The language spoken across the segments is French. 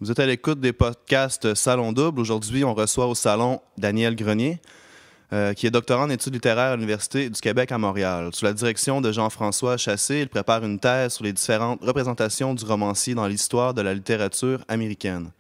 Vous êtes à l'écoute des podcasts Salon Double. Aujourd'hui, on reçoit au salon Daniel Grenier, qui est doctorant en études littéraires à l'Université du Québec à Montréal. Sous la direction de Jean-François Chassé, il prépare une thèse sur les différentes représentations du romancier dans l'histoire de la littérature américaine.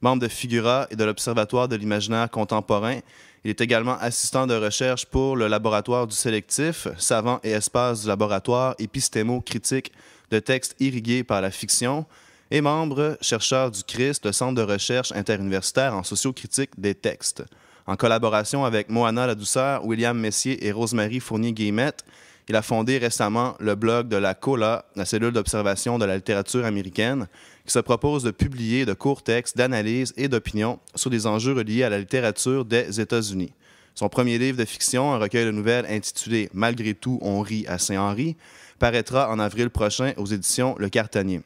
Membre de Figura et de l'Observatoire de l'imaginaire contemporain, il est également assistant de recherche pour le Laboratoire du sélectif, savant et espace du laboratoire épistémo-critique de textes irrigués par la fiction, et membre chercheur du CRIST, le Centre de recherche interuniversitaire en sociocritique des textes. En collaboration avec Moana Ladouceur, William Messier et Rosemary Fournier-Guillemette, il a fondé récemment le blog de la COLA, la cellule d'observation de la littérature américaine, qui se propose de publier de courts textes d'analyse et d'opinion sur des enjeux reliés à la littérature des États-Unis. Son premier livre de fiction, un recueil de nouvelles intitulé « Malgré tout, on rit à Saint-Henri », paraîtra en avril prochain aux éditions Le Cartanier.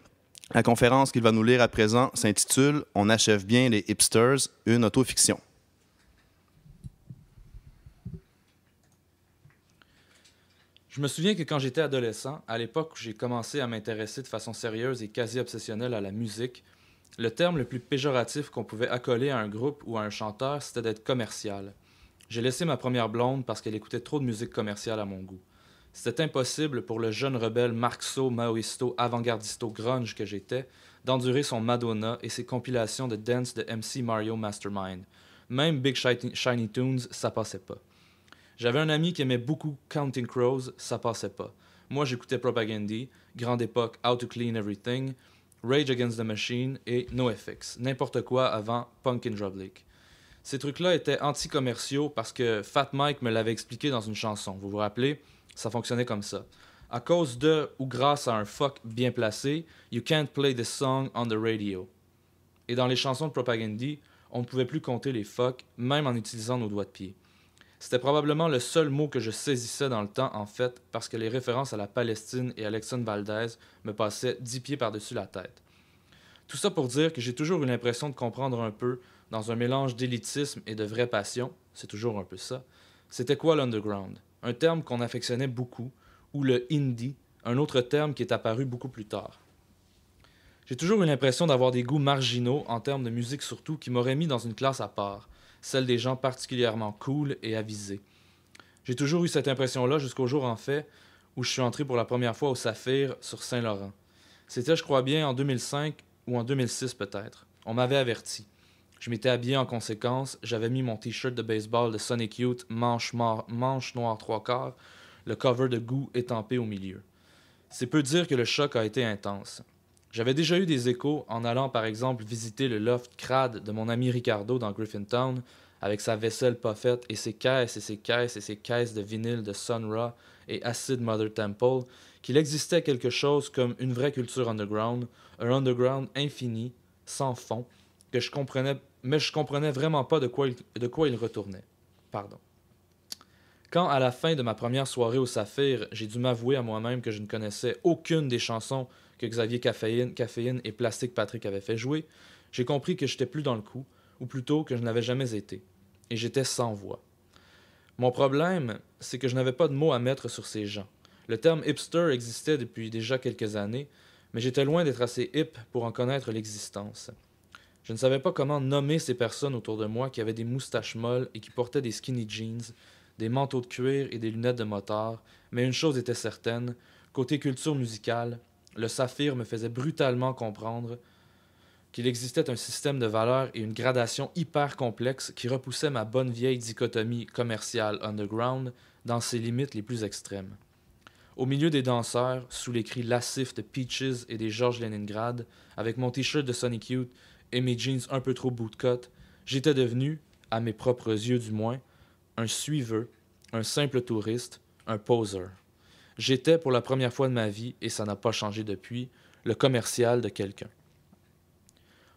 La conférence qu'il va nous lire à présent s'intitule « On achève bien les hipsters, une autofiction ». Je me souviens que quand j'étais adolescent, à l'époque où j'ai commencé à m'intéresser de façon sérieuse et quasi obsessionnelle à la musique, le terme le plus péjoratif qu'on pouvait accoler à un groupe ou à un chanteur, c'était d'être commercial. J'ai laissé ma première blonde parce qu'elle écoutait trop de musique commerciale à mon goût. C'était impossible pour le jeune rebelle marxo, maoïsto, avant-gardisto grunge que j'étais d'endurer son Madonna et ses compilations de dance de MC Mario Mastermind. Même Big Shiny Tunes, ça passait pas. J'avais un ami qui aimait beaucoup Counting Crows, ça passait pas. Moi, j'écoutais Propagandhi, Grande Époque, How to Clean Everything, Rage Against the Machine et NoFX, n'importe quoi avant Punk in Drublic. Ces trucs-là étaient anti-commerciaux parce que Fat Mike me l'avait expliqué dans une chanson. Vous vous rappelez? Ça fonctionnait comme ça. À cause de ou grâce à un fuck bien placé, you can't play this song on the radio. Et dans les chansons de Propagandhi, on ne pouvait plus compter les fuck, même en utilisant nos doigts de pied. C'était probablement le seul mot que je saisissais dans le temps, en fait, parce que les références à la Palestine et à Exxon Valdez me passaient 10 pieds par-dessus la tête. Tout ça pour dire que j'ai toujours eu l'impression de comprendre un peu, dans un mélange d'élitisme et de vraie passion, c'est toujours un peu ça, c'était quoi l'underground? Un terme qu'on affectionnait beaucoup, ou le indie, un autre terme qui est apparu beaucoup plus tard. J'ai toujours eu l'impression d'avoir des goûts marginaux, en termes de musique surtout, qui m'auraient mis dans une classe à part, celle des gens particulièrement cool et avisés. J'ai toujours eu cette impression-là jusqu'au jour, en fait, où je suis entré pour la première fois au Saphir sur Saint-Laurent. C'était, je crois bien, en 2005 ou en 2006 peut-être. On m'avait averti. Je m'étais habillé en conséquence, j'avais mis mon t-shirt de baseball de Sonic Youth, manche noire 3/4, le cover de Goo étampé au milieu. C'est peu dire que le choc a été intense. J'avais déjà eu des échos en allant par exemple visiter le loft crade de mon ami Ricardo dans Griffintown avec sa vaisselle pas faite et ses caisses et ses caisses et ses caisses de vinyle de Sun Ra et Acid Mother Temple, qu'il existait quelque chose comme une vraie culture underground, un underground infini, sans fond, que je comprenais, mais je comprenais vraiment pas de quoi il retournait. Pardon. Quand, à la fin de ma première soirée au Saphir, j'ai dû m'avouer à moi-même que je ne connaissais aucune des chansons que Xavier Caféine et Plastic Patrick avaient fait jouer, j'ai compris que j'étais plus dans le coup, ou plutôt que je n'avais jamais été. Et j'étais sans voix. Mon problème, c'est que je n'avais pas de mots à mettre sur ces gens. Le terme hipster existait depuis déjà quelques années, mais j'étais loin d'être assez hip pour en connaître l'existence. Je ne savais pas comment nommer ces personnes autour de moi qui avaient des moustaches molles et qui portaient des skinny jeans, des manteaux de cuir et des lunettes de motard, mais une chose était certaine, côté culture musicale, le Saphir me faisait brutalement comprendre qu'il existait un système de valeurs et une gradation hyper complexe qui repoussait ma bonne vieille dichotomie commerciale underground dans ses limites les plus extrêmes. Au milieu des danseurs, sous les cris lascifs de Peaches et des Georges Leningrad, avec mon t-shirt de Sonic Youth et mes jeans un peu trop bootcut, j'étais devenu, à mes propres yeux du moins, un suiveux, un simple touriste, un poser. J'étais, pour la première fois de ma vie, et ça n'a pas changé depuis, le commercial de quelqu'un.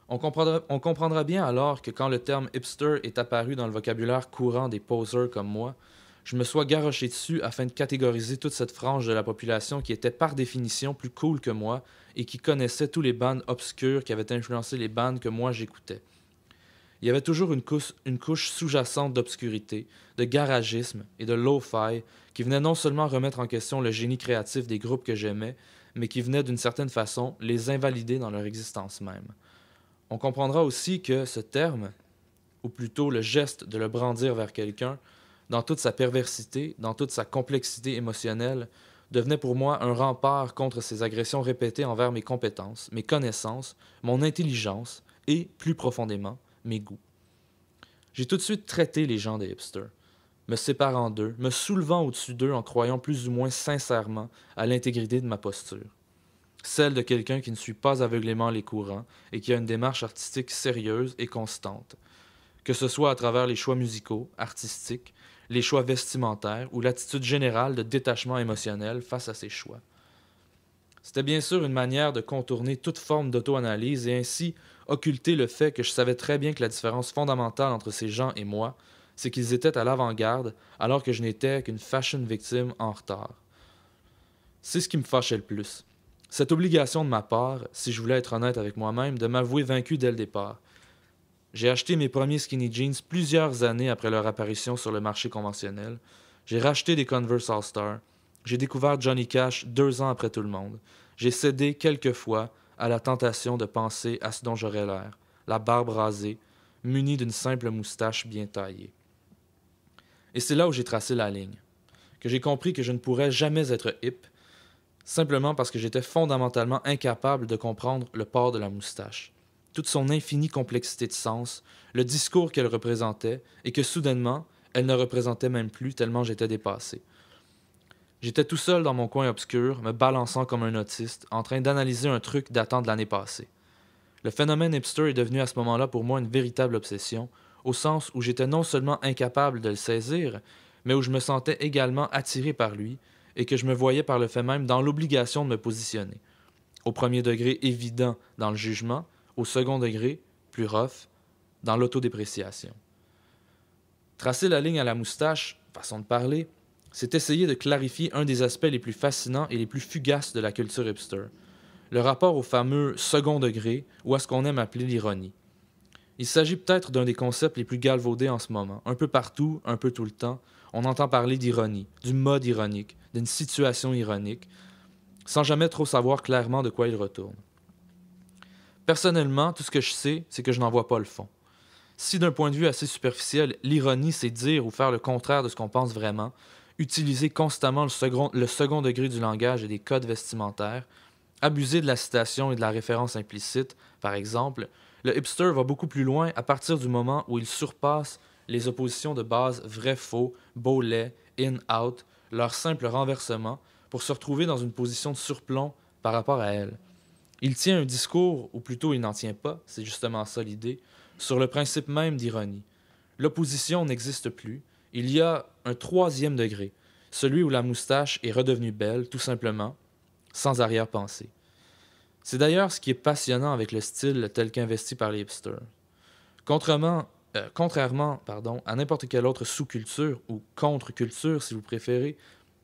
On comprendra bien alors que quand le terme hipster est apparu dans le vocabulaire courant des posers comme moi, je me sois garroché dessus afin de catégoriser toute cette frange de la population qui était par définition plus cool que moi et qui connaissait tous les bands obscurs qui avaient influencé les bands que moi j'écoutais. Il y avait toujours une couche sous-jacente d'obscurité, de garagisme et de lo-fi qui venait non seulement remettre en question le génie créatif des groupes que j'aimais, mais qui venait d'une certaine façon les invalider dans leur existence même. On comprendra aussi que ce terme, ou plutôt le geste de le brandir vers quelqu'un, dans toute sa perversité, dans toute sa complexité émotionnelle, devenait pour moi un rempart contre ces agressions répétées envers mes compétences, mes connaissances, mon intelligence et, plus profondément, mes goûts. J'ai tout de suite traité les gens des hipsters, me séparant d'eux, me soulevant au-dessus d'eux en croyant plus ou moins sincèrement à l'intégrité de ma posture. Celle de quelqu'un qui ne suit pas aveuglément les courants et qui a une démarche artistique sérieuse et constante, que ce soit à travers les choix musicaux, artistiques, les choix vestimentaires ou l'attitude générale de détachement émotionnel face à ces choix. C'était bien sûr une manière de contourner toute forme d'auto-analyse et ainsi occulter le fait que je savais très bien que la différence fondamentale entre ces gens et moi, c'est qu'ils étaient à l'avant-garde alors que je n'étais qu'une fashion victime en retard. C'est ce qui me fâchait le plus. Cette obligation de ma part, si je voulais être honnête avec moi-même, de m'avouer vaincu dès le départ. J'ai acheté mes premiers skinny jeans plusieurs années après leur apparition sur le marché conventionnel. J'ai racheté des Converse All-Star. J'ai découvert Johnny Cash 2 ans après tout le monde. J'ai cédé quelquefois à la tentation de penser à ce dont j'aurais l'air, la barbe rasée, munie d'une simple moustache bien taillée. Et c'est là où j'ai tracé la ligne, que j'ai compris que je ne pourrais jamais être hip, simplement parce que j'étais fondamentalement incapable de comprendre le port de la moustache, toute son infinie complexité de sens, le discours qu'elle représentait, et que soudainement, elle ne représentait même plus tellement j'étais dépassé. J'étais tout seul dans mon coin obscur, me balançant comme un autiste, en train d'analyser un truc datant de l'année passée. Le phénomène hipster est devenu à ce moment-là pour moi une véritable obsession, au sens où j'étais non seulement incapable de le saisir, mais où je me sentais également attiré par lui, et que je me voyais par le fait même dans l'obligation de me positionner. Au premier degré évident dans le jugement, au second degré, plus rough, dans l'autodépréciation. Tracer la ligne à la moustache, façon de parler, c'est essayer de clarifier un des aspects les plus fascinants et les plus fugaces de la culture hipster, le rapport au fameux second degré, ou à ce qu'on aime appeler l'ironie. Il s'agit peut-être d'un des concepts les plus galvaudés en ce moment. Un peu partout, un peu tout le temps, on entend parler d'ironie, du mode ironique, d'une situation ironique, sans jamais trop savoir clairement de quoi il retourne. Personnellement, tout ce que je sais, c'est que je n'en vois pas le fond. Si d'un point de vue assez superficiel, l'ironie, c'est dire ou faire le contraire de ce qu'on pense vraiment, utiliser constamment le second degré du langage et des codes vestimentaires, abuser de la citation et de la référence implicite, par exemple, le hipster va beaucoup plus loin à partir du moment où il surpasse les oppositions de base vrai-faux, beau-laid, in-out, leur simple renversement, pour se retrouver dans une position de surplomb par rapport à elle. Il tient un discours, ou plutôt il n'en tient pas, c'est justement ça l'idée, sur le principe même d'ironie. L'opposition n'existe plus, il y a un troisième degré, celui où la moustache est redevenue belle, tout simplement, sans arrière-pensée. C'est d'ailleurs ce qui est passionnant avec le style tel qu'investi par les hipsters. Contrairement à n'importe quelle autre sous-culture, ou contre-culture si vous préférez,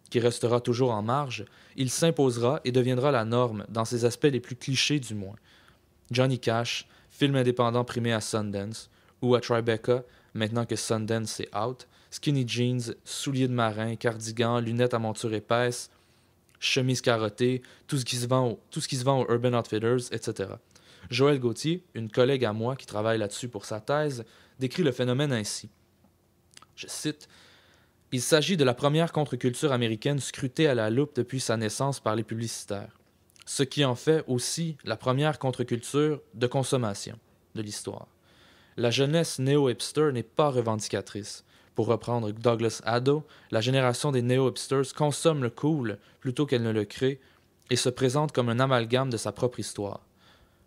qui restera toujours en marge, il s'imposera et deviendra la norme dans ses aspects les plus clichés du moins. Johnny Cash, film indépendant primé à Sundance, ou à Tribeca, maintenant que Sundance est out, skinny jeans, souliers de marin, cardigan, lunettes à monture épaisse, chemise carottée, tout ce qui se vend au Urban Outfitters, etc. Joël Gauthier, une collègue à moi qui travaille là-dessus pour sa thèse, décrit le phénomène ainsi. Je cite: « Il s'agit de la première contre-culture américaine scrutée à la loupe depuis sa naissance par les publicitaires, ce qui en fait aussi la première contre-culture de consommation de l'histoire. La jeunesse néo-hipster n'est pas revendicatrice. Pour reprendre Douglas Addo, la génération des néo-hipsters consomme le cool plutôt qu'elle ne le crée et se présente comme un amalgame de sa propre histoire.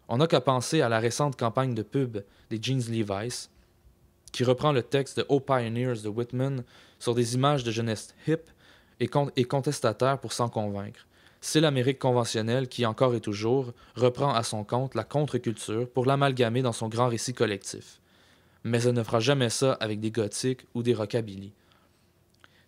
On n'a qu'à penser à la récente campagne de pub des jeans Levi's, qui reprend le texte de Oh Pioneers de Whitman sur des images de jeunesse hip et contestataire pour s'en convaincre. C'est l'Amérique conventionnelle qui, encore et toujours, reprend à son compte la contre-culture pour l'amalgamer dans son grand récit collectif. Mais elle ne fera jamais ça avec des gothiques ou des rockabilly.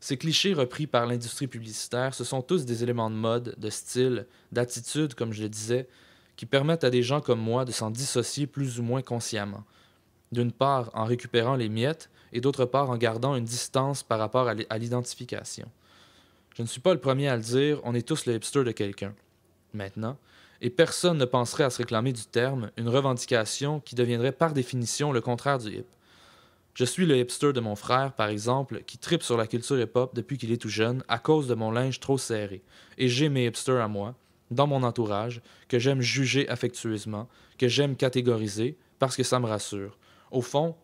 Ces clichés repris par l'industrie publicitaire, ce sont tous des éléments de mode, de style, d'attitude, comme je le disais, qui permettent à des gens comme moi de s'en dissocier plus ou moins consciemment. D'une part, en récupérant les miettes, et d'autre part, en gardant une distance par rapport à l'identification. Je ne suis pas le premier à le dire, on est tous le hipster de quelqu'un. Maintenant, Et personne ne penserait à se réclamer du terme, une revendication qui deviendrait par définition le contraire du hip. Je suis le hipster de mon frère, par exemple, qui tripe sur la culture hip-hop depuis qu'il est tout jeune à cause de mon linge trop serré. Et j'ai mes hipsters à moi, dans mon entourage, que j'aime juger affectueusement, que j'aime catégoriser, parce que ça me rassure. Au fond,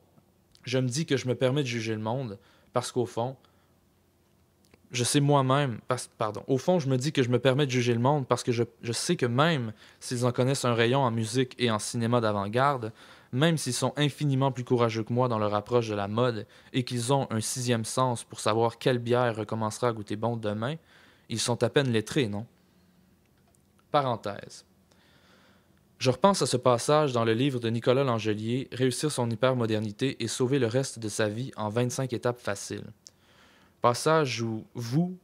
je me dis que je me permets de juger le monde, parce qu'au fond, je sais moi-même, au fond, je me dis que je me permets de juger le monde parce que je sais que même s'ils en connaissent un rayon en musique et en cinéma d'avant-garde, même s'ils sont infiniment plus courageux que moi dans leur approche de la mode et qu'ils ont un sixième sens pour savoir quelle bière recommencera à goûter bon demain, ils sont à peine lettrés, non? Parenthèse. Je repense à ce passage dans le livre de Nicolas Langelier, Réussir son hypermodernité et sauver le reste de sa vie en 25 étapes faciles. Passage où vous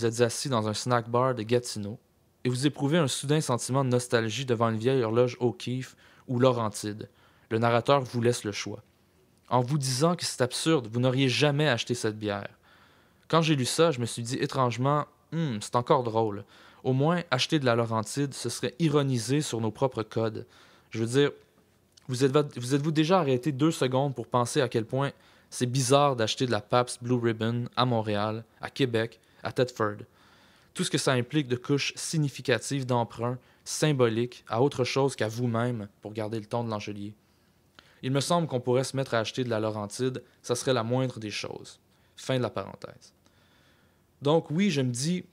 êtes assis dans un snack bar de Gatineau et vous éprouvez un soudain sentiment de nostalgie devant une vieille horloge O'Keeffe ou Laurentide. Le narrateur vous laisse le choix. En vous disant que c'est absurde, vous n'auriez jamais acheté cette bière. Quand j'ai lu ça, je me suis dit étrangement, c'est encore drôle. Au moins, acheter de la Laurentide, ce serait ironiser sur nos propres codes. Je veux dire, vous êtes-vous déjà arrêté 2 secondes pour penser à quel point c'est bizarre d'acheter de la Pabst Blue Ribbon à Montréal, à Québec, à Thetford. Tout ce que ça implique de couches significatives d'emprunt, symboliques, à autre chose qu'à vous-même, pour garder le ton de l'Angelier. Il me semble qu'on pourrait se mettre à acheter de la Laurentide, ça serait la moindre des choses. Fin de la parenthèse. Donc oui, je me dis,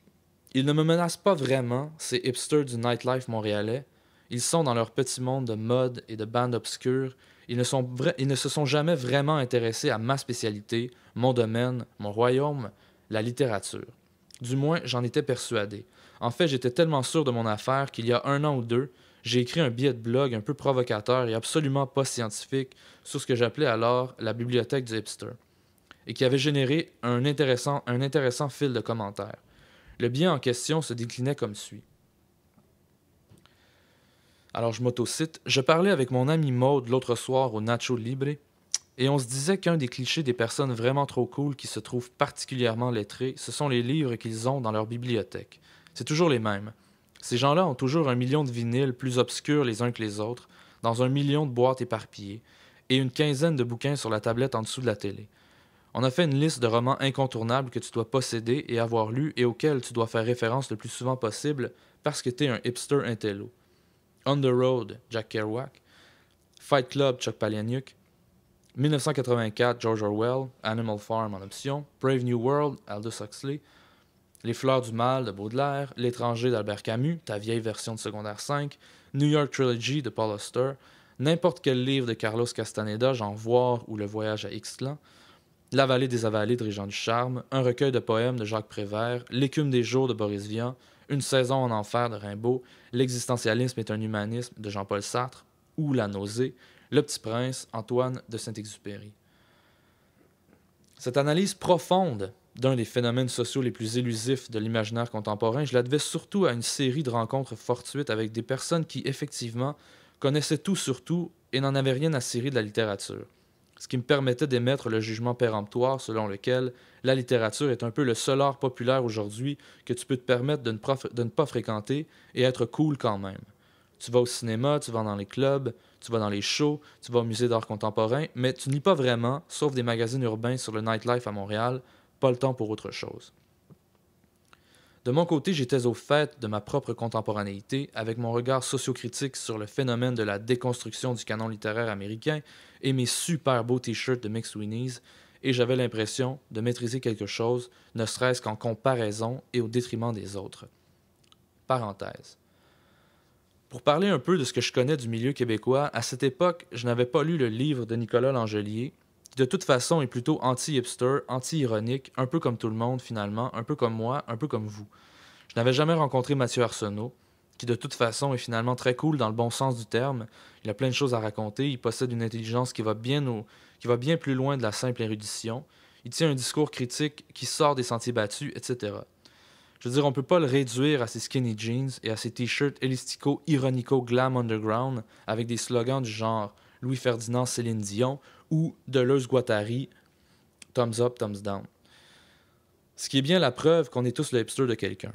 ils ne me menacent pas vraiment, ces hipsters du nightlife montréalais. Ils sont dans leur petit monde de mode et de bandes obscures. Ils ne se sont jamais vraiment intéressés à ma spécialité, mon domaine, mon royaume, la littérature. Du moins, j'en étais persuadé. En fait, j'étais tellement sûr de mon affaire qu'il y a 1 an ou 2, j'ai écrit un billet de blog un peu provocateur et absolument pas scientifique sur ce que j'appelais alors la bibliothèque du hipster, et qui avait généré un intéressant fil de commentaires. Le billet en question se déclinait comme suit. Alors je m'autocite. Je parlais avec mon ami Maude l'autre soir au Nacho Libre et on se disait qu'un des clichés des personnes vraiment trop cool qui se trouvent particulièrement lettrées, ce sont les livres qu'ils ont dans leur bibliothèque. C'est toujours les mêmes. Ces gens-là ont toujours 1 million de vinyles plus obscurs les uns que les autres, dans 1 million de boîtes éparpillées, et une quinzaine de bouquins sur la tablette en dessous de la télé. On a fait une liste de romans incontournables que tu dois posséder et avoir lus et auxquels tu dois faire référence le plus souvent possible parce que t'es un hipster intello. On the Road, Jack Kerouac, Fight Club, Chuck Palahniuk, 1984, George Orwell, Animal Farm en option, Brave New World, Aldous Huxley, Les Fleurs du Mal de Baudelaire, L'étranger d'Albert Camus, ta vieille version de secondaire 5, New York Trilogy de Paul Auster, n'importe quel livre de Carlos Castaneda, genre Voir ou Le Voyage à Ixtlan, La vallée des avalées de Régent Ducharme, un recueil de poèmes de Jacques Prévert, L'écume des jours de Boris Vian, Une saison en enfer de Rimbaud, L'existentialisme est un humanisme de Jean-Paul Sartre, ou La nausée, Le Petit Prince, Antoine de Saint-Exupéry. Cette analyse profonde d'un des phénomènes sociaux les plus élusifs de l'imaginaire contemporain, je la devais surtout à une série de rencontres fortuites avec des personnes qui, effectivement, connaissaient tout sur tout et n'en avaient rien à cirer de la littérature. Ce qui me permettait d'émettre le jugement péremptoire selon lequel la littérature est un peu le seul art populaire aujourd'hui que tu peux te permettre de ne pas fréquenter et être cool quand même. Tu vas au cinéma, tu vas dans les clubs, tu vas dans les shows, tu vas au musée d'art contemporain, mais tu ne lis pas vraiment, sauf des magazines urbains sur le nightlife à Montréal, pas le temps pour autre chose. De mon côté, j'étais au fait de ma propre contemporanéité, avec mon regard sociocritique sur le phénomène de la déconstruction du canon littéraire américain et mes super beaux t-shirts de McSweeney's, et j'avais l'impression de maîtriser quelque chose, ne serait-ce qu'en comparaison et au détriment des autres. Parenthèse. Pour parler un peu de ce que je connais du milieu québécois, à cette époque, je n'avais pas lu le livre de Nicolas Langelier, qui de toute façon est plutôt anti-hipster, anti-ironique, un peu comme tout le monde finalement, un peu comme moi, un peu comme vous. Je n'avais jamais rencontré Mathieu Arsenault, qui de toute façon est finalement très cool dans le bon sens du terme. Il a plein de choses à raconter, il possède une intelligence qui va bien plus loin de la simple érudition. Il tient un discours critique qui sort des sentiers battus, etc. Je veux dire, on peut pas le réduire à ses skinny jeans et à ses t-shirts élistico-ironico-glam underground avec des slogans du genre Louis-Ferdinand, Céline Dion ou Deleuze-Guattari, thumbs up, thumbs down. Ce qui est bien la preuve qu'on est tous le hipster de quelqu'un.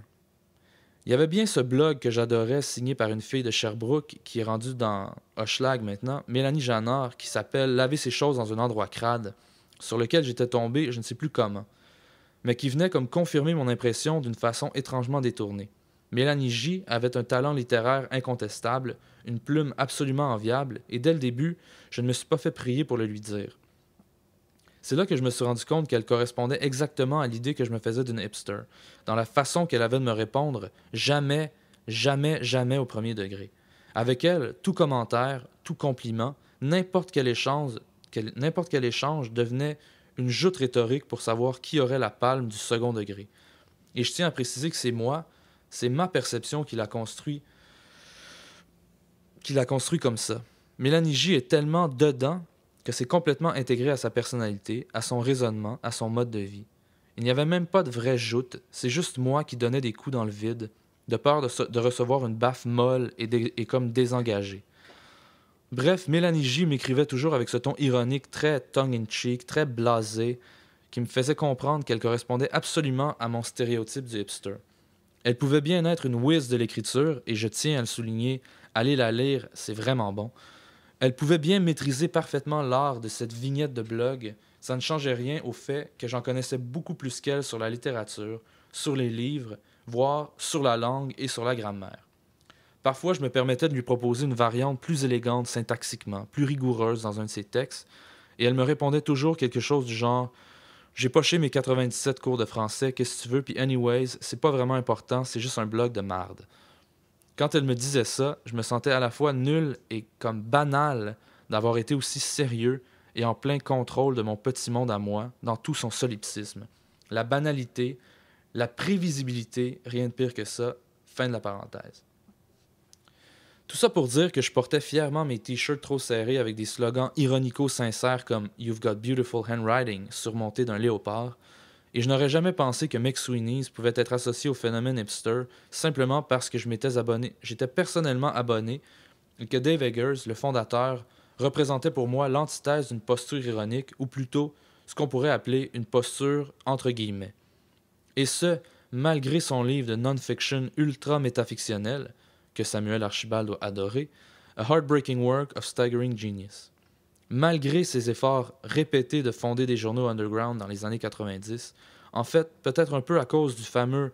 Il y avait bien ce blog que j'adorais, signé par une fille de Sherbrooke, qui est rendue dans Hochelag maintenant, Mélanie Janard, qui s'appelle Laver ses choses dans un endroit crade, sur lequel j'étais tombé je ne sais plus comment, mais qui venait comme confirmer mon impression d'une façon étrangement détournée. Mélanie J avait un talent littéraire incontestable, une plume absolument enviable, et dès le début, je ne me suis pas fait prier pour le lui dire. C'est là que je me suis rendu compte qu'elle correspondait exactement à l'idée que je me faisais d'une hipster, dans la façon qu'elle avait de me répondre, jamais, jamais, jamais au premier degré. Avec elle, tout commentaire, tout compliment, n'importe quel échange devenait une joute rhétorique pour savoir qui aurait la palme du second degré. Et je tiens à préciser que c'est ma perception qui l'a construit comme ça. Mélanie J est tellement dedans que c'est complètement intégré à sa personnalité, à son raisonnement, à son mode de vie. Il n'y avait même pas de vraie joute, c'est juste moi qui donnais des coups dans le vide, de peur de recevoir une baffe molle et comme désengagée. Bref, Mélanie J m'écrivait toujours avec ce ton ironique très tongue-in-cheek, très blasé, qui me faisait comprendre qu'elle correspondait absolument à mon stéréotype du hipster. Elle pouvait bien être une whiz de l'écriture, et je tiens à le souligner, allez la lire, c'est vraiment bon. Elle pouvait bien maîtriser parfaitement l'art de cette vignette de blog, ça ne changeait rien au fait que j'en connaissais beaucoup plus qu'elle sur la littérature, sur les livres, voire sur la langue et sur la grammaire. Parfois, je me permettais de lui proposer une variante plus élégante syntaxiquement, plus rigoureuse dans un de ses textes, et elle me répondait toujours quelque chose du genre « J'ai poché mes 97 cours de français, qu'est-ce que tu veux, puis anyways, c'est pas vraiment important, c'est juste un blog de marde. » Quand elle me disait ça, je me sentais à la fois nul et comme banal d'avoir été aussi sérieux et en plein contrôle de mon petit monde à moi, dans tout son solipsisme. La banalité, la prévisibilité, rien de pire que ça, fin de la parenthèse. Tout ça pour dire que je portais fièrement mes t-shirts trop serrés avec des slogans ironico-sincères comme « You've got beautiful handwriting » surmontés d'un léopard, et je n'aurais jamais pensé que McSweeney's pouvait être associé au phénomène hipster simplement parce que j'étais personnellement abonné et que Dave Eggers, le fondateur, représentait pour moi l'antithèse d'une posture ironique, ou plutôt ce qu'on pourrait appeler une posture entre guillemets. Et ce, malgré son livre de non-fiction ultra-métafictionnel, que Samuel Archibald doit adorer, A Heartbreaking Work of Staggering Genius. Malgré ses efforts répétés de fonder des journaux underground dans les années 90, en fait, peut-être un peu à cause du fameux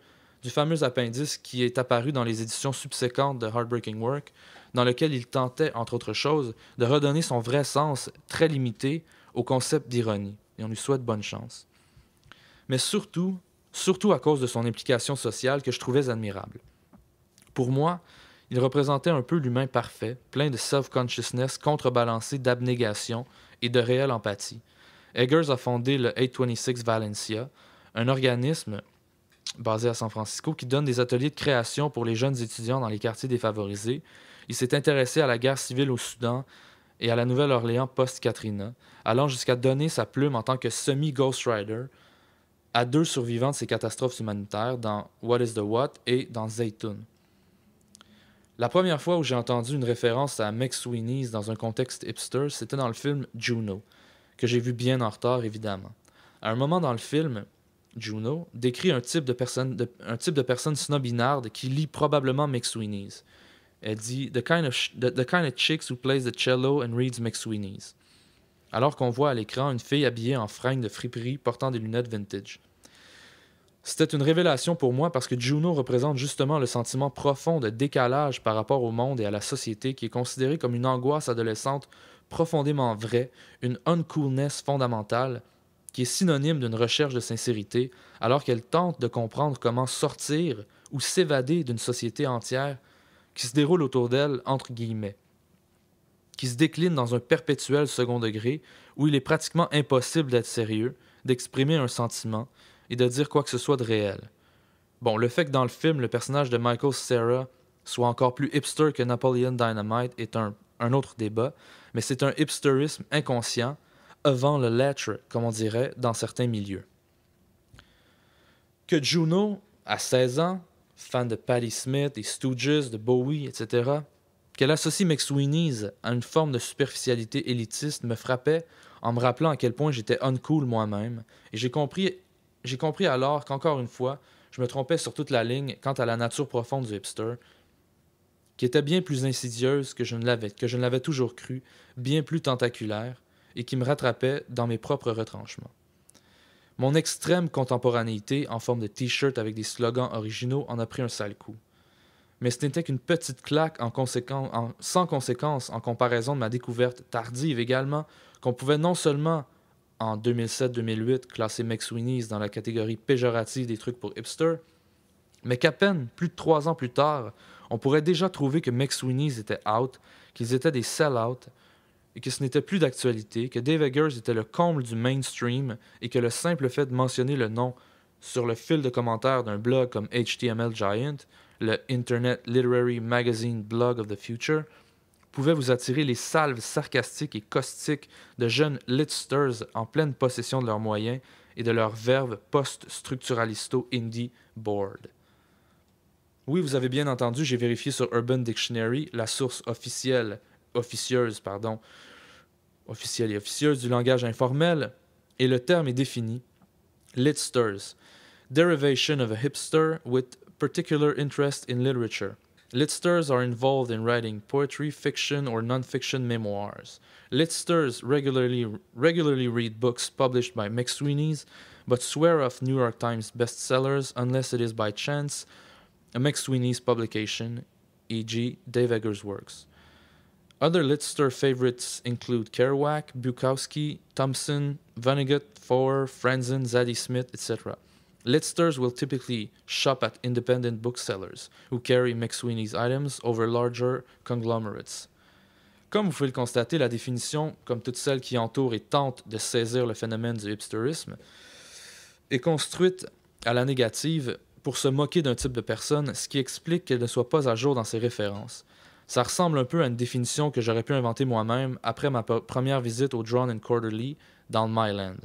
appendice qui est apparu dans les éditions subséquentes de Heartbreaking Work, dans lequel il tentait, entre autres choses, de redonner son vrai sens, très limité, au concept d'ironie, et on lui souhaite bonne chance. Mais surtout à cause de son implication sociale que je trouvais admirable. Pour moi, il représentait un peu l'humain parfait, plein de self-consciousness contrebalancé d'abnégation et de réelle empathie. Eggers a fondé le 826 Valencia, un organisme basé à San Francisco qui donne des ateliers de création pour les jeunes étudiants dans les quartiers défavorisés. Il s'est intéressé à la guerre civile au Soudan et à la Nouvelle-Orléans post-Katrina, allant jusqu'à donner sa plume en tant que semi-ghostwriter à 2 survivants de ces catastrophes humanitaires dans What is the What et dans Zaytoun. La première fois où j'ai entendu une référence à McSweeney's dans un contexte hipster, c'était dans le film Juno, que j'ai vu bien en retard évidemment. À un moment dans le film, Juno décrit un type de personne snobinarde qui lit probablement McSweeney's. Elle dit the kind of chicks who plays the cello and reads McSweeney's. Alors qu'on voit à l'écran une fille habillée en fringues de friperie portant des lunettes vintage. C'était une révélation pour moi parce que Juno représente justement le sentiment profond de décalage par rapport au monde et à la société qui est considéré comme une angoisse adolescente profondément vraie, une uncoolness fondamentale qui est synonyme d'une recherche de sincérité alors qu'elle tente de comprendre comment sortir ou s'évader d'une société entière qui se déroule autour d'elle entre guillemets, qui se décline dans un perpétuel second degré où il est pratiquement impossible d'être sérieux, d'exprimer un sentiment et de dire quoi que ce soit de réel. Bon, le fait que dans le film, le personnage de Michael Cera soit encore plus hipster que Napoleon Dynamite est un autre débat, mais c'est un hipsterisme inconscient, avant le lettre, comme on dirait, dans certains milieux. Que Juno, à 16 ans, fan de Patti Smith, des Stooges, de Bowie, etc., qu'elle associe McSweeney's à une forme de superficialité élitiste me frappait en me rappelant à quel point j'étais uncool moi-même, et j'ai compris alors qu'encore une fois, je me trompais sur toute la ligne quant à la nature profonde du hipster, qui était bien plus insidieuse que je ne l'avais toujours cru, bien plus tentaculaire, et qui me rattrapait dans mes propres retranchements. Mon extrême contemporanéité en forme de t-shirt avec des slogans originaux en a pris un sale coup. Mais ce n'était qu'une petite claque sans conséquence en comparaison de ma découverte tardive également qu'on pouvait non seulement en 2007-2008 classer McSweeney's dans la catégorie péjorative des trucs pour hipsters, mais qu'à peine plus de 3 ans plus tard, on pourrait déjà trouver que McSweeney's était out, qu'ils étaient des sell-out, et que ce n'était plus d'actualité, que Dave Eggers était le comble du mainstream, et que le simple fait de mentionner le nom sur le fil de commentaires d'un blog comme HTML Giant, le Internet Literary Magazine Blog of the Future, pouvait vous attirer les salves sarcastiques et caustiques de jeunes litsters en pleine possession de leurs moyens et de leur verve post-structuralisto-indie board. Oui, vous avez bien entendu, j'ai vérifié sur Urban Dictionary, la source officielle et officieuse du langage informel, et le terme est défini. Litsters, derivation of a hipster with particular interest in literature. Litsters are involved in writing poetry, fiction, or non-fiction memoirs. Litsters regularly read books published by McSweeney's, but swear off New York Times bestsellers unless it is by chance a McSweeney's publication, e.g. Dave Eggers' works. Other Litster favorites include Kerouac, Bukowski, Thompson, Vonnegut, Foer, Franzen, Zadie Smith, etc. Litsters will typically shop at independent booksellers who carry McSweeney's items over larger conglomerates. Comme vous pouvez le constater, la définition, comme toutes celles qui entourent et tentent de saisir le phénomène du hipsterisme, est construite à la négative pour se moquer d'un type de personne, ce qui explique qu'elle ne soit pas à jour dans ses références. Ça ressemble un peu à une définition que j'aurais pu inventer moi-même après ma première visite au Drawn and Quarterly dans Myland.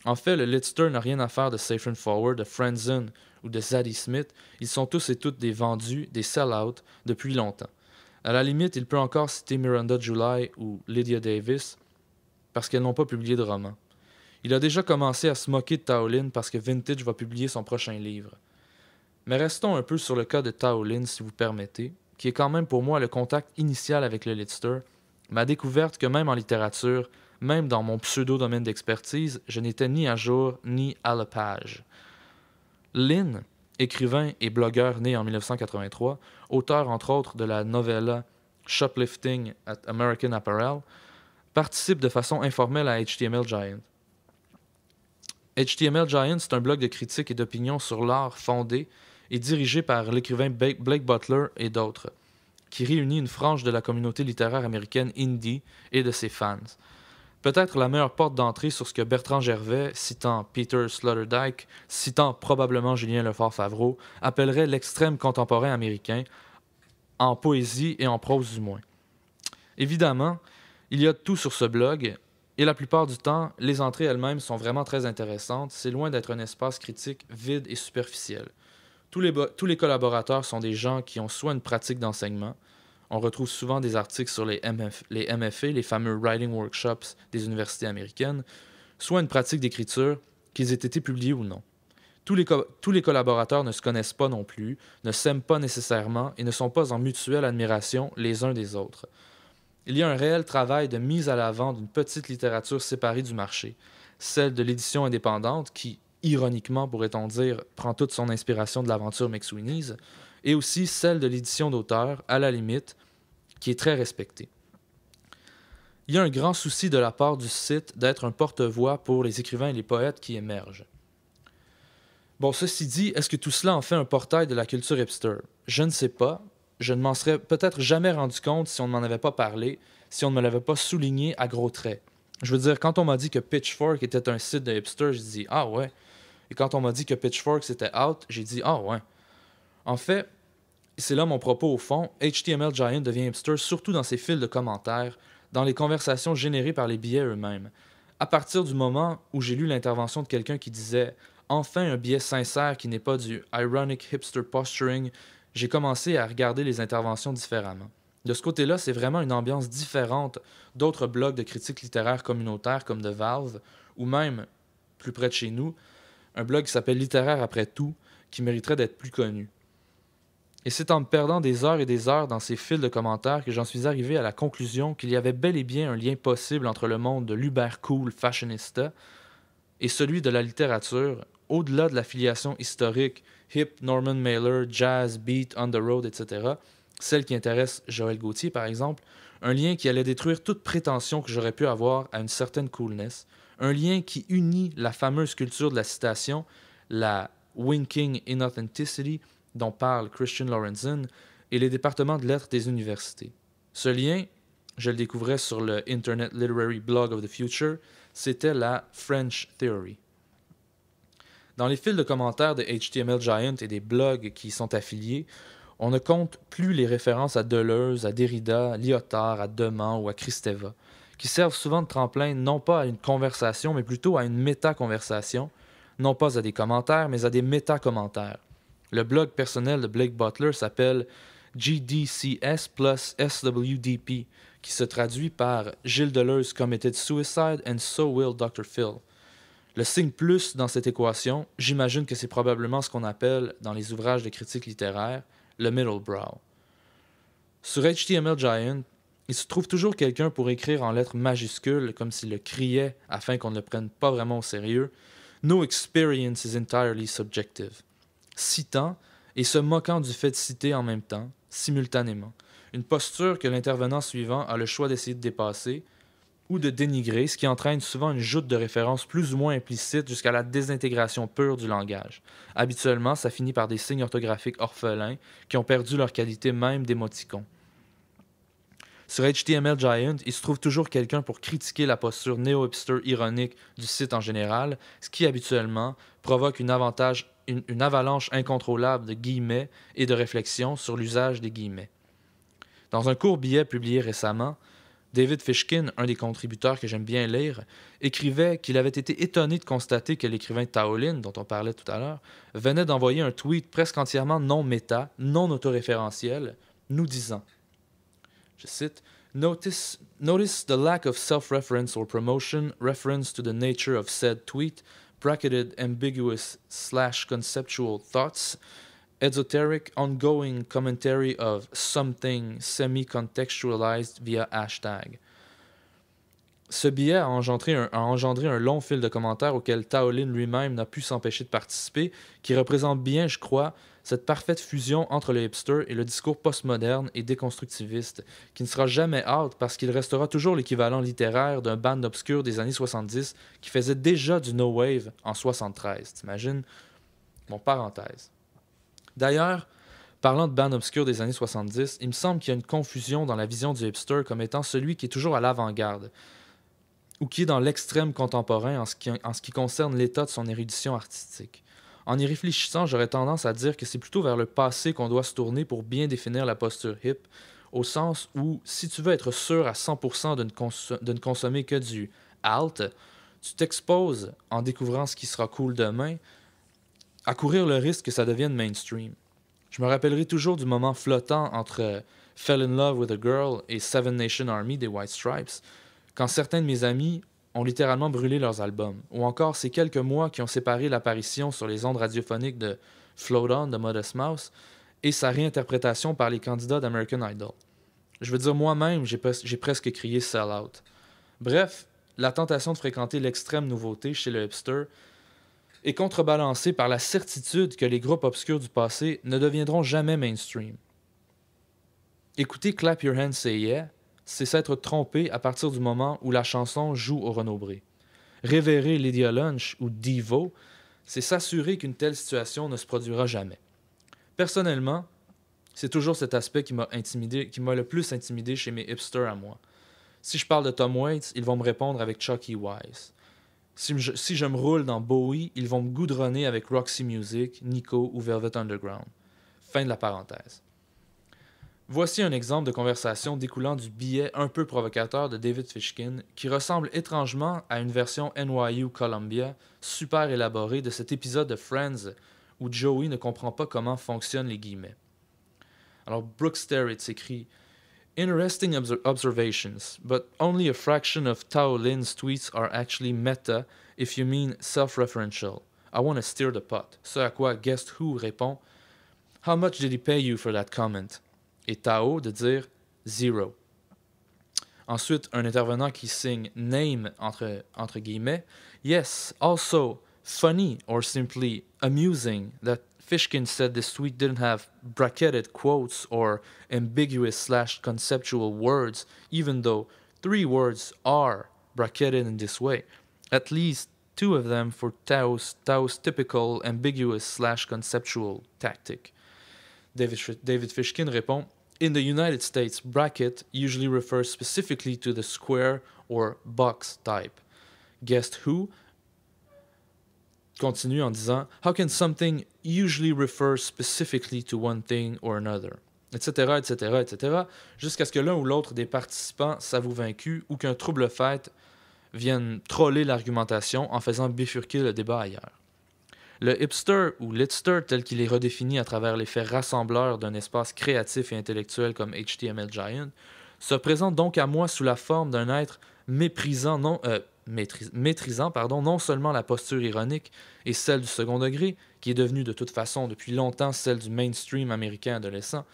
En fait, le litster n'a rien à faire de Safe and Forward, de Franzen ou de Zadie Smith. Ils sont tous et toutes des vendus, des sell-out depuis longtemps. À la limite, il peut encore citer Miranda July ou Lydia Davis parce qu'elles n'ont pas publié de roman. Il a déjà commencé à se moquer de Taolin parce que Vintage va publier son prochain livre. Mais restons un peu sur le cas de Taolin, si vous permettez, qui est quand même pour moi le contact initial avec le litster, ma découverte que même en littérature, même dans mon pseudo-domaine d'expertise, je n'étais ni à jour ni à la page. Lynn, écrivain et blogueur né en 1983, auteur entre autres de la novella Shoplifting at American Apparel, participe de façon informelle à HTML Giant. HTML Giant, c'est un blog de critique et d'opinion sur l'art fondé et dirigé par l'écrivain Blake Butler et d'autres, qui réunit une frange de la communauté littéraire américaine indie et de ses fans. Peut-être la meilleure porte d'entrée sur ce que Bertrand Gervais, citant Peter Sloterdijk, citant probablement Julien Lefort-Favreau, appellerait l'extrême contemporain américain, en poésie et en prose du moins. Évidemment, il y a tout sur ce blog, et la plupart du temps, les entrées elles-mêmes sont vraiment très intéressantes, c'est loin d'être un espace critique vide et superficiel. Tous les collaborateurs sont des gens qui ont soit une pratique d'enseignement, on retrouve souvent des articles sur les MFA, les fameux Writing Workshops des universités américaines, soit une pratique d'écriture, qu'ils aient été publiés ou non. Tous les collaborateurs ne se connaissent pas non plus, ne s'aiment pas nécessairement et ne sont pas en mutuelle admiration les uns des autres. Il y a un réel travail de mise à l'avant d'une petite littérature séparée du marché, celle de l'édition indépendante qui, ironiquement pourrait-on dire, prend toute son inspiration de l'aventure McSweeney's, et aussi celle de l'édition d'auteur, à la limite, qui est très respectée. Il y a un grand souci de la part du site d'être un porte-voix pour les écrivains et les poètes qui émergent. Bon, ceci dit, est-ce que tout cela en fait un portail de la culture hipster? Je ne sais pas. Je ne m'en serais peut-être jamais rendu compte si on ne m'en avait pas parlé, si on ne me l'avait pas souligné à gros traits. Je veux dire, quand on m'a dit que Pitchfork était un site de hipster, j'ai dit « Ah ouais ». Et quand on m'a dit que Pitchfork c'était out, j'ai dit « Ah ouais ». En fait, c'est là mon propos au fond, HTML Giant devient hipster surtout dans ses fils de commentaires, dans les conversations générées par les billets eux-mêmes. À partir du moment où j'ai lu l'intervention de quelqu'un qui disait « Enfin un billet sincère qui n'est pas du ironic hipster posturing », j'ai commencé à regarder les interventions différemment. De ce côté-là, c'est vraiment une ambiance différente d'autres blogs de critiques littéraires communautaires comme The Valve, ou même, plus près de chez nous, un blog qui s'appelle Littéraire après tout, qui mériterait d'être plus connu. Et c'est en me perdant des heures et des heures dans ces fils de commentaires que j'en suis arrivé à la conclusion qu'il y avait bel et bien un lien possible entre le monde de l'uber cool fashionista et celui de la littérature, au-delà de l'affiliation historique hip, Norman Mailer, jazz, beat, on the road, etc., celle qui intéresse Joël Gauthier par exemple, un lien qui allait détruire toute prétention que j'aurais pu avoir à une certaine coolness, un lien qui unit la fameuse culture de la citation, la winking inauthenticity dont parle Christian Lorenzen, et les départements de lettres des universités. Ce lien, je le découvrais sur le Internet Literary Blog of the Future, c'était la French Theory. Dans les fils de commentaires de HTML Giant et des blogs qui y sont affiliés, on ne compte plus les références à Deleuze, à Derrida, à Lyotard, à Demand ou à Kristeva, qui servent souvent de tremplin non pas à une conversation, mais plutôt à une méta-conversation, non pas à des commentaires, mais à des méta-commentaires. Le blog personnel de Blake Butler s'appelle GDCS plus SWDP, qui se traduit par Gilles Deleuze committed suicide and so will Dr. Phil. Le signe plus dans cette équation, j'imagine que c'est probablement ce qu'on appelle, dans les ouvrages de critique littéraire, le middle brow. Sur HTML Giant, il se trouve toujours quelqu'un pour écrire en lettres majuscules, comme s'il le criait afin qu'on ne le prenne pas vraiment au sérieux. No experience is entirely subjective. Citant et se moquant du fait de citer en même temps, simultanément. Une posture que l'intervenant suivant a le choix d'essayer de dépasser ou de dénigrer, ce qui entraîne souvent une joute de références plus ou moins implicites jusqu'à la désintégration pure du langage. Habituellement, ça finit par des signes orthographiques orphelins qui ont perdu leur qualité même d'émoticons. Sur HTML Giant, il se trouve toujours quelqu'un pour critiquer la posture néo-hipster ironique du site en général, ce qui habituellement provoque une avalanche incontrôlable de guillemets et de réflexions sur l'usage des guillemets. Dans un court billet publié récemment, David Fishkin, un des contributeurs que j'aime bien lire, écrivait qu'il avait été étonné de constater que l'écrivain Tao Lin, dont on parlait tout à l'heure, venait d'envoyer un tweet presque entièrement non méta, non autoréférentiel, nous disant, je cite, Notice the lack of self-reference or promotion, reference to the nature of said tweet, bracketed ambiguous / conceptual thoughts, esoteric ongoing commentary of something semi-contextualized via hashtag. Ce billet a engendré un long fil de commentaires auquel Tao Lin lui-même n'a pu s'empêcher de participer, qui représente bien, je crois, cette parfaite fusion entre le hipster et le discours postmoderne et déconstructiviste, qui ne sera jamais out parce qu'il restera toujours l'équivalent littéraire d'un band obscur des années 70 qui faisait déjà du no-wave en 73. T'imagines? Bon, parenthèse. D'ailleurs, parlant de band obscur des années 70, il me semble qu'il y a une confusion dans la vision du hipster comme étant celui qui est toujours à l'avant-garde, ou qui est dans l'extrême contemporain en ce qui concerne l'état de son érudition artistique. En y réfléchissant, j'aurais tendance à dire que c'est plutôt vers le passé qu'on doit se tourner pour bien définir la posture hip, au sens où, si tu veux être sûr à 100% de ne consommer que du alt, tu t'exposes, en découvrant ce qui sera cool demain, à courir le risque que ça devienne mainstream. Je me rappellerai toujours du moment flottant entre Fell in Love with a Girl et Seven Nation Army des White Stripes, quand certains de mes amis ont littéralement brûlé leurs albums, ou encore ces quelques mois qui ont séparé l'apparition sur les ondes radiophoniques de Float On de Modest Mouse et sa réinterprétation par les candidats d'American Idol. Je veux dire, moi-même, j'ai presque crié « sell out ». Bref, la tentation de fréquenter l'extrême nouveauté chez le hipster est contrebalancée par la certitude que les groupes obscurs du passé ne deviendront jamais mainstream. Écouter Clap Your Hands Say Yeah, c'est s'être trompé à partir du moment où la chanson joue au renombré. Révérer Lydia Lunch ou Devo, c'est s'assurer qu'une telle situation ne se produira jamais. Personnellement, c'est toujours cet aspect qui m'a le plus intimidé chez mes hipsters à moi. Si je parle de Tom Waits, ils vont me répondre avec Chucky Wise. Si je me roule dans Bowie, ils vont me goudronner avec Roxy Music, Nico ou Velvet Underground. Fin de la parenthèse. Voici un exemple de conversation découlant du billet un peu provocateur de David Fishkin qui ressemble étrangement à une version NYU Columbia super élaborée de cet épisode de Friends où Joey ne comprend pas comment fonctionnent les guillemets. Alors Brooke Sterritz écrit « Interesting observations, but only a fraction of Tao Lin's tweets are actually meta if you mean self-referential. I want to steer the pot. Ce à quoi Guess Who répond How much did he pay you for that comment? Et Tao de dire Zero. Ensuite, un intervenant qui signe name entre guillemets. Yes, also funny or simply amusing that Fishkin said this tweet didn't have bracketed quotes or ambiguous/conceptual words, even though 3 words are bracketed in this way. At least 2 of them for Tao's typical ambiguous/conceptual tactic. David Fishkin répond In the United States, bracket usually refers specifically to the square or box type. Guess Who continue en disant How can something usually refer specifically to one thing or another? Etc., etc., etc., jusqu'à ce que l'un ou l'autre des participants s'avoue vaincu ou qu'un trouble fait vienne troller l'argumentation en faisant bifurquer le débat ailleurs. Le hipster ou litster, tel qu'il est redéfini à travers l'effet rassembleur d'un espace créatif et intellectuel comme HTML Giant, se présente donc à moi sous la forme d'un être maîtrisant non seulement la posture ironique et celle du second degré, qui est devenue de toute façon depuis longtemps celle du mainstream américain adolescent,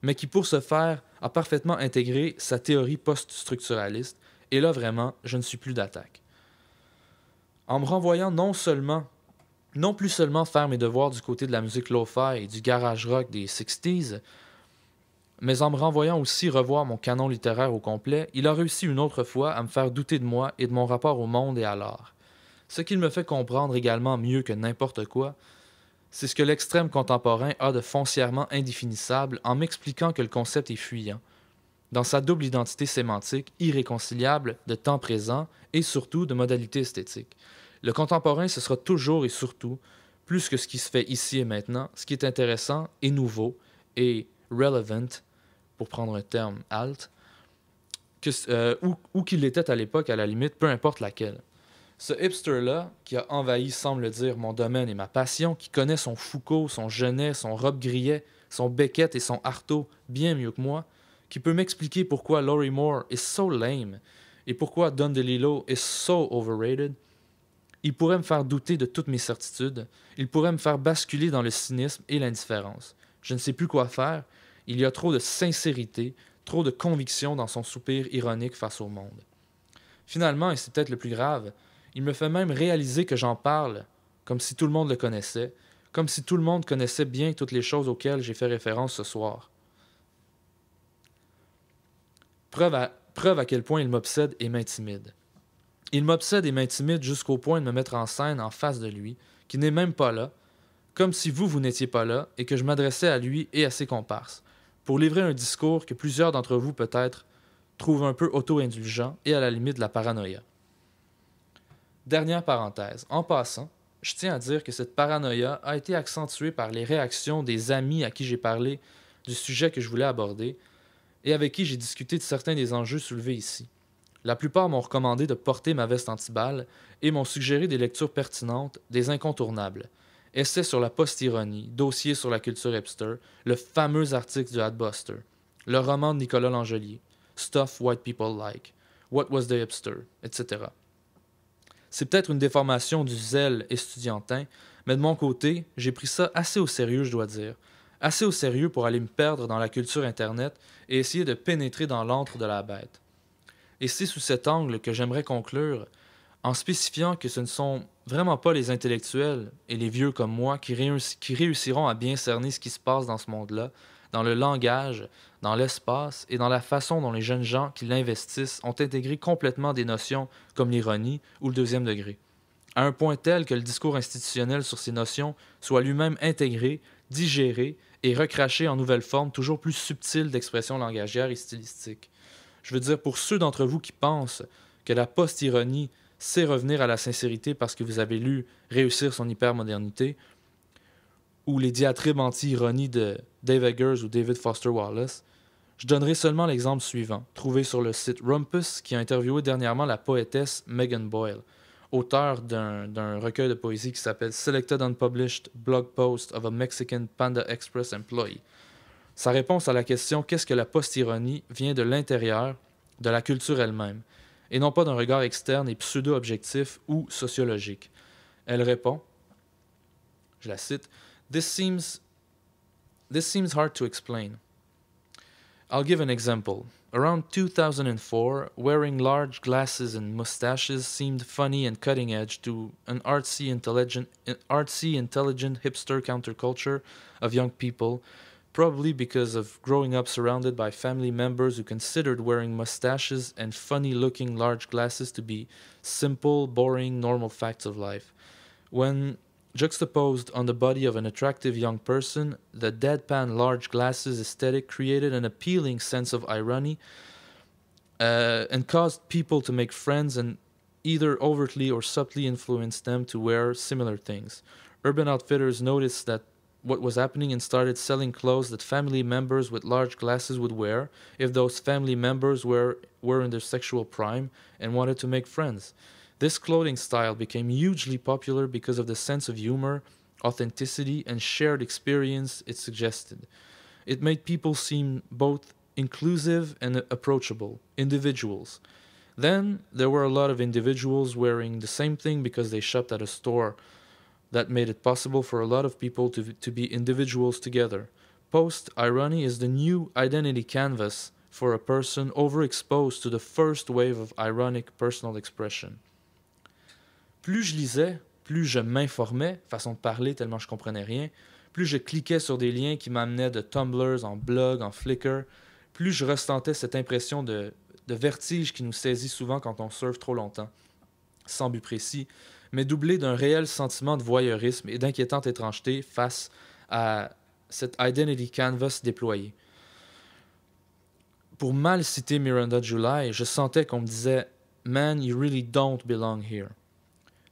mais qui pour ce faire a parfaitement intégré sa théorie post-structuraliste, et là vraiment, je ne suis plus d'attaque. En me renvoyant non plus seulement faire mes devoirs du côté de la musique lo-fi et du garage rock des 60s, mais en me renvoyant aussi revoir mon canon littéraire au complet, il a réussi une autre fois à me faire douter de moi et de mon rapport au monde et à l'art. Ce qu'il me fait comprendre également mieux que n'importe quoi, c'est ce que l'extrême contemporain a de foncièrement indéfinissable en m'expliquant que le concept est fuyant, dans sa double identité sémantique, irréconciliable de temps présent et surtout de modalité esthétique. Le contemporain, ce sera toujours et surtout, plus que ce qui se fait ici et maintenant, ce qui est intéressant et nouveau et relevant, pour prendre un terme alt, ou qu'il l'était à l'époque, à la limite, peu importe laquelle. Ce hipster-là, qui a envahi, semble dire, mon domaine et ma passion, qui connaît son Foucault, son Genet, son Robbe-Grillet, son Beckett et son Artaud bien mieux que moi, qui peut m'expliquer pourquoi Laurie Moore est so lame et pourquoi Don DeLillo est so overrated, il pourrait me faire douter de toutes mes certitudes, il pourrait me faire basculer dans le cynisme et l'indifférence. Je ne sais plus quoi faire, il y a trop de sincérité, trop de conviction dans son soupir ironique face au monde. Finalement, et c'est peut-être le plus grave, il me fait même réaliser que j'en parle comme si tout le monde le connaissait, comme si tout le monde connaissait bien toutes les choses auxquelles j'ai fait référence ce soir. Preuve à quel point il m'obsède et m'intimide. Il m'obsède et m'intimide jusqu'au point de me mettre en scène en face de lui, qui n'est même pas là, comme si vous n'étiez pas là, et que je m'adressais à lui et à ses comparses, pour livrer un discours que plusieurs d'entre vous peut-être trouvent un peu auto-indulgent et à la limite de la paranoïa. Dernière parenthèse. En passant, je tiens à dire que cette paranoïa a été accentuée par les réactions des amis à qui j'ai parlé du sujet que je voulais aborder et avec qui j'ai discuté de certains des enjeux soulevés ici. La plupart m'ont recommandé de porter ma veste anti-balles et m'ont suggéré des lectures pertinentes, des incontournables. Essais sur la post-ironie, dossier sur la culture hipster, le fameux article du Adbuster, le roman de Nicolas Langelier, Stuff White People Like, What Was the Hipster, etc. C'est peut-être une déformation du zèle estudiantin, mais de mon côté, j'ai pris ça assez au sérieux, je dois dire. Assez au sérieux pour aller me perdre dans la culture Internet et essayer de pénétrer dans l'antre de la bête. Et c'est sous cet angle que j'aimerais conclure, en spécifiant que ce ne sont vraiment pas les intellectuels et les vieux comme moi qui réussiront à bien cerner ce qui se passe dans ce monde-là, dans le langage, dans l'espace et dans la façon dont les jeunes gens qui l'investissent ont intégré complètement des notions comme l'ironie ou le deuxième degré, à un point tel que le discours institutionnel sur ces notions soit lui-même intégré, digéré et recraché en nouvelles formes toujours plus subtiles d'expression langagière et stylistique. Je veux dire, pour ceux d'entre vous qui pensent que la post-ironie, c'est revenir à la sincérité parce que vous avez lu Réussir son hypermodernité, ou les diatribes anti-ironie de Dave Eggers ou David Foster Wallace, je donnerai seulement l'exemple suivant, trouvé sur le site Rumpus, qui a interviewé dernièrement la poétesse Megan Boyle, auteure d'un recueil de poésie qui s'appelle Selected Unpublished Blog Post of a Mexican Panda Express Employee. Sa réponse à la question « Qu'est-ce que la post-ironie » vient de l'intérieur, de la culture elle-même, et non pas d'un regard externe et pseudo-objectif ou sociologique. Elle répond Je la cite. This seems hard to explain. I'll give an example. Around 2004, wearing large glasses and mustaches seemed funny and cutting edge to an artsy, intelligent hipster counterculture of young people, probably because of growing up surrounded by family members who considered wearing mustaches and funny-looking large glasses to be simple, boring, normal facts of life. When juxtaposed on the body of an attractive young person, the deadpan large glasses aesthetic created an appealing sense of irony and caused people to make friends and either overtly or subtly influenced them to wear similar things. Urban Outfitters noticed that what was happening and started selling clothes that family members with large glasses would wear if those family members were in their sexual prime and wanted to make friends. This clothing style became hugely popular because of the sense of humor, authenticity, and shared experience it suggested. It made people seem both inclusive and approachable, individuals. Then there were a lot of individuals wearing the same thing because they shopped at a store. That made it possible for a lot of people to be individuals together. Post-irony is the new identity canvas for a person overexposed to the first wave of ironic personal expression. Plus je lisais, plus je m'informais, façon de parler tellement je comprenais rien, plus je cliquais sur des liens qui m'amenaient de Tumblr en blog, en Flickr, plus je ressentais cette impression de vertige qui nous saisit souvent quand on surfe trop longtemps, sans but précis, mais doublé d'un réel sentiment de voyeurisme et d'inquiétante étrangeté face à cette identity canvas déployée. Pour mal citer Miranda July, je sentais qu'on me disait « Man, you really don't belong here ».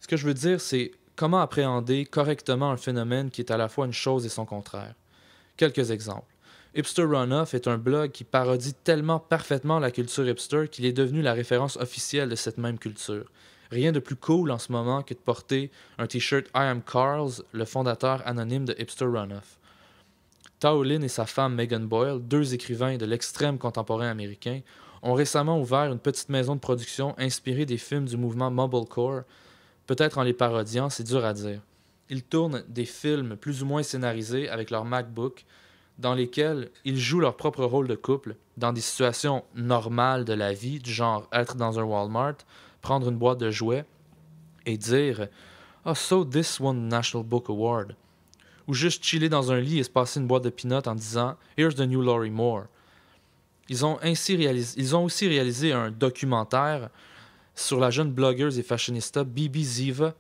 Ce que je veux dire, c'est comment appréhender correctement un phénomène qui est à la fois une chose et son contraire. Quelques exemples. Hipster Runoff est un blog qui parodie tellement parfaitement la culture hipster qu'il est devenu la référence officielle de cette même culture. Rien de plus cool en ce moment que de porter un t-shirt I Am Carl's, le fondateur anonyme de Hipster Runoff. Tao Lin et sa femme Megan Boyle, deux écrivains de l'extrême contemporain américain, ont récemment ouvert une petite maison de production inspirée des films du mouvement Mumblecore. Peut-être en les parodiant, c'est dur à dire. Ils tournent des films plus ou moins scénarisés avec leur MacBook, dans lesquels ils jouent leur propre rôle de couple, dans des situations normales de la vie, du genre être dans un Walmart, prendre une boîte de jouets et dire « Oh, so this won the National Book Award » ou juste chiller dans un lit et se passer une boîte de peanuts en disant « Here's the new Laurie Moore ». Ils ont aussi réalisé un documentaire sur la jeune blogueuse et fashionista Bibi Ziva,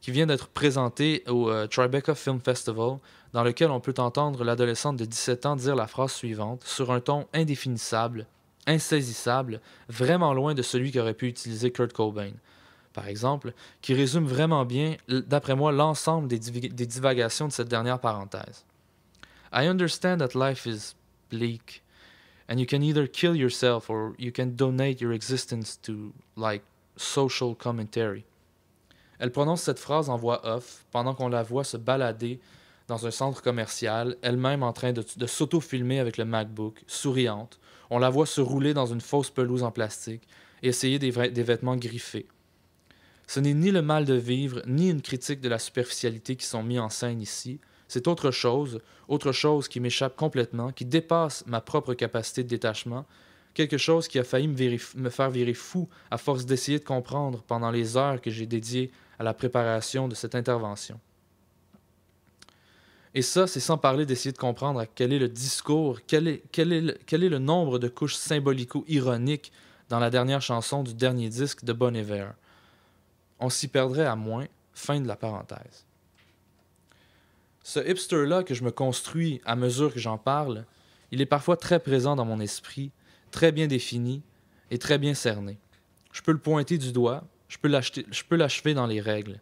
qui vient d'être présentée au Tribeca Film Festival, dans lequel on peut entendre l'adolescente de 17 ans dire la phrase suivante, sur un ton indéfinissable, insaisissable, vraiment loin de celui qu'aurait pu utiliser Kurt Cobain, par exemple, qui résume vraiment bien, d'après moi, l'ensemble des divagations de cette dernière parenthèse. I understand that life is bleak, and you can either kill yourself or you can donate your existence to, like, social commentary. Elle prononce cette phrase en voix off, pendant qu'on la voit se balader dans un centre commercial, elle-même en train de s'auto-filmer avec le MacBook, souriante. On la voit se rouler dans une fausse pelouse en plastique et essayer des vêtements griffés. Ce n'est ni le mal de vivre, ni une critique de la superficialité qui sont mis en scène ici. C'est autre chose qui m'échappe complètement, qui dépasse ma propre capacité de détachement, quelque chose qui a failli me faire virer fou à force d'essayer de comprendre pendant les heures que j'ai dédiées à la préparation de cette intervention. Et ça, c'est sans parler d'essayer de comprendre quel est le discours, quel est le nombre de couches symbolico-ironiques dans la dernière chanson du dernier disque de Bon Iver. On s'y perdrait à moins. Fin de la parenthèse. Ce hipster-là que je me construis à mesure que j'en parle, il est parfois très présent dans mon esprit, très bien défini et très bien cerné. Je peux le pointer du doigt, je peux l'achever dans les règles.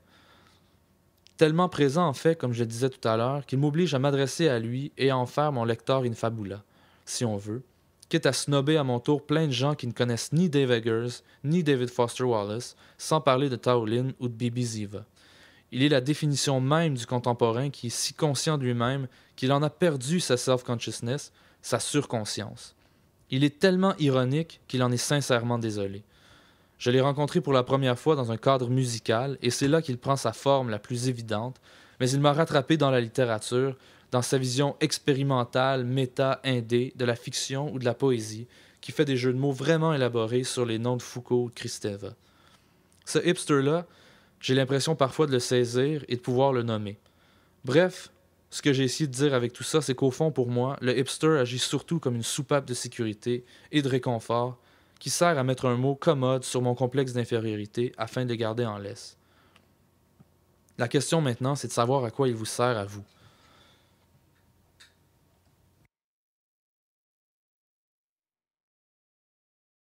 Tellement présent, en fait, comme je le disais tout à l'heure, qu'il m'oblige à m'adresser à lui et à en faire mon lecteur in fabula, si on veut, quitte à snobber à mon tour plein de gens qui ne connaissent ni Dave Eggers, ni David Foster Wallace, sans parler de Tao Lin ou de Bibi Ziva. Il est la définition même du contemporain qui est si conscient de lui-même qu'il en a perdu sa self-consciousness, sa surconscience. Il est tellement ironique qu'il en est sincèrement désolé. Je l'ai rencontré pour la première fois dans un cadre musical, et c'est là qu'il prend sa forme la plus évidente, mais il m'a rattrapé dans la littérature, dans sa vision expérimentale, méta-indé, de la fiction ou de la poésie, qui fait des jeux de mots vraiment élaborés sur les noms de Foucault ou de Kristeva. Ce hipster-là, j'ai l'impression parfois de le saisir et de pouvoir le nommer. Bref, ce que j'ai essayé de dire avec tout ça, c'est qu'au fond, pour moi, le hipster agit surtout comme une soupape de sécurité et de réconfort qui sert à mettre un mot commode sur mon complexe d'infériorité afin de le garder en laisse. La question maintenant, c'est de savoir à quoi il vous sert à vous.